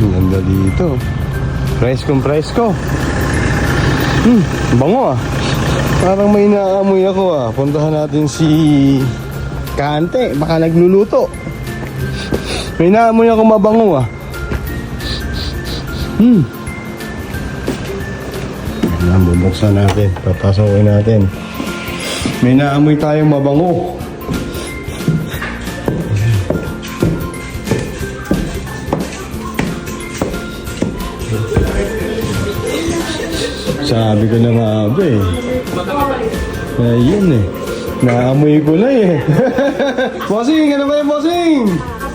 Ganda dito. Presko. Bango ah. Parang may naamoy ako ah. Puntahan natin si Kante. Baka nagluluto. May naamoy ako mabango ah. Ayan, bubuksan natin. Papasokin natin. May naamoy tayong mabango. Sabi ko na nga ba eh. Ayun eh. Naamoy ko na eh. Bossing, ano ba yung bossing?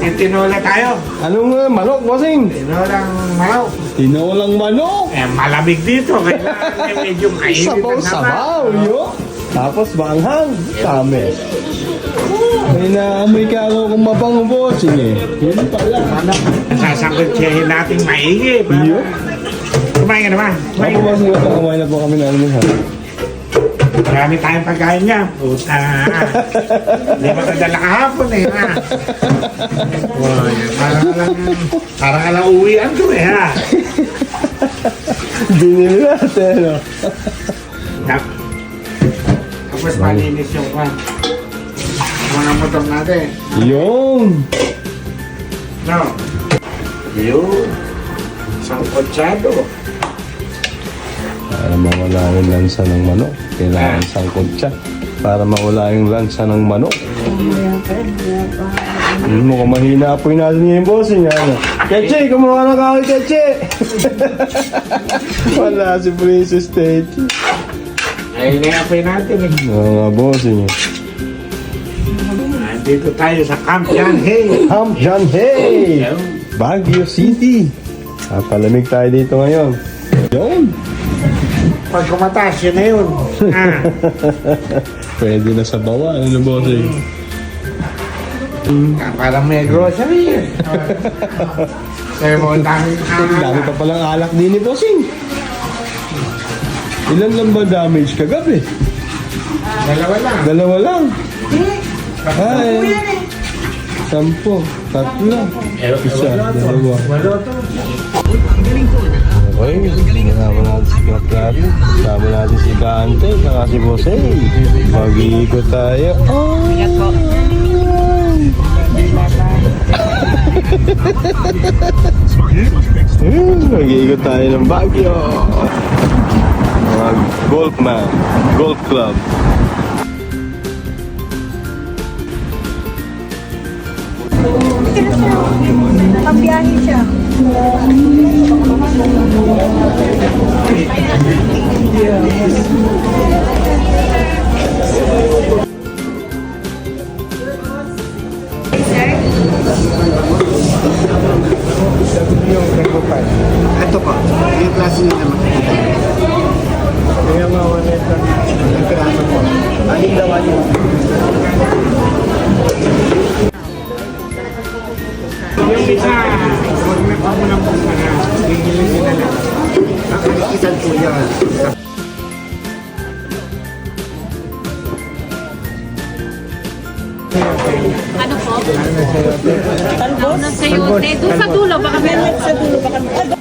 Tinola tayo. Anong manok, bossing? Tinolang manok. Tinolang manok. Malamig dito. Kailangan medyo mainit. Sabaw-sabaw, yun. Tapos banghang. Tamis. May naamoy ka ako kung mabango, bossing eh. Yun pala. Sasangkutsahin natin maigi. Yun. Kumain ka naman. Ako bossing, kumain na po kami na almusal. Marami tayong pagkain niya. Puta. Hindi makadala kahapon eh. Ha? Parang alang uwian ko eh. Ha? Binili natin, no? Tapos malinis yung kwan. Mga motor natin. Yung. No. Yun. Isang kotsado. Para mawala yung lansa ng manok. Kailangan sangkot siya. Para mawala yung lansa ng manok. Mukhang mahina po yung natin yung bossing. Ano? Keche! Kumuha na ka kay Keche! Wala si Princess Teti. Ay, naiapay natin eh. Oo nga bossing eh. Dito tayo sa Camp John Hay. Camp John Hay! Baguio City. Palamig tayo dito ngayon. Yun! Pag kumataas, yun na yun. Pwede na sa bawa. Ano bossing? Parang may grocery eh. Kaya mo, ang dami Dami pa palang alak din ni bossing. Ilan lang ba damage kagabi? Dalawa lang. Ay. 10. 3. Isa. Dalawa. Okay. Kasama natin si Kaklari. Kasama natin si Kante. Saka si Bose. Mag-iikot tayo. Mag-iikot tayo ng Baguio. Golfman. Golf Club. Nakabiyahe siya. Ito po, yung klase nyo naman. Kaya mga waneta. Ang piraso po. Aling dawan yun. Yung isa, huwag mo nang buka na. Bigilin nyo na lang. Ang isang po yan. Ano po? Talbos? Ng sayote. Doon sa dulo, baka meron sa dulo. Baka 80,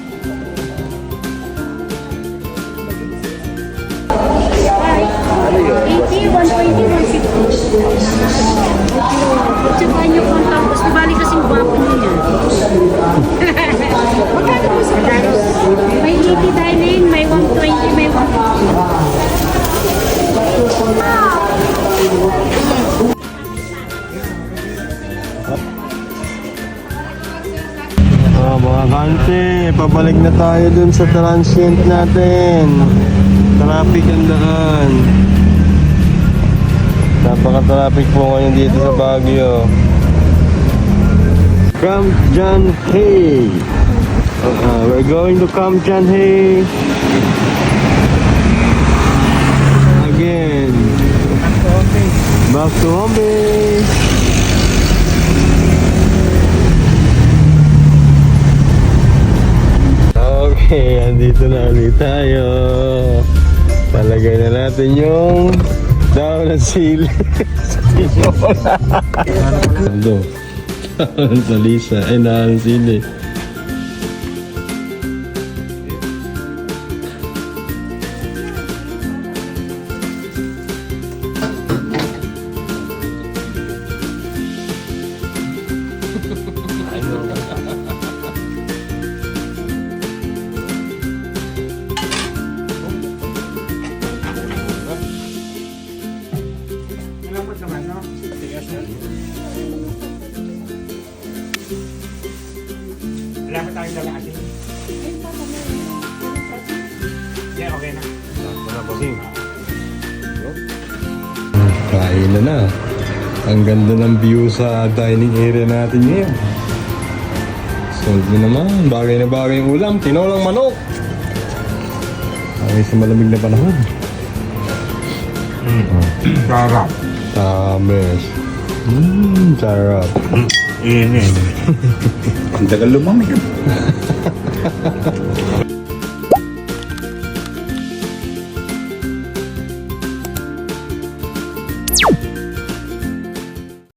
120, 150. Tsaka niyo po ang tapos. Nabali kasing gwapo niyo yan. Magkano po sa tapos? May 80 dining, may 120, may 150. Mga Kante, pabalik na tayo dun sa transient natin. Traffic ang daan. Napaka-traffic po ngayon dito sa Baguio. Camp John Hay. We're going to Camp John Hay. Again. Back to home base. Okay, andito na ulit tayo. Palagay na natin yung daw ng sili sa tinola. Ando. Sa lisa. Ay, na ang sili. Wala pa tayong dala atin. Yeah, okay na. Wala bossing. Kain na. Ang ganda ng view sa dining area natin ngayon. Solve mo naman. Bagay na bagay yung ulam. Tinolang manok. Bagay sa malamig na panahon. Sarap. Tames. Sarap. Init. Ang tagal lumamig.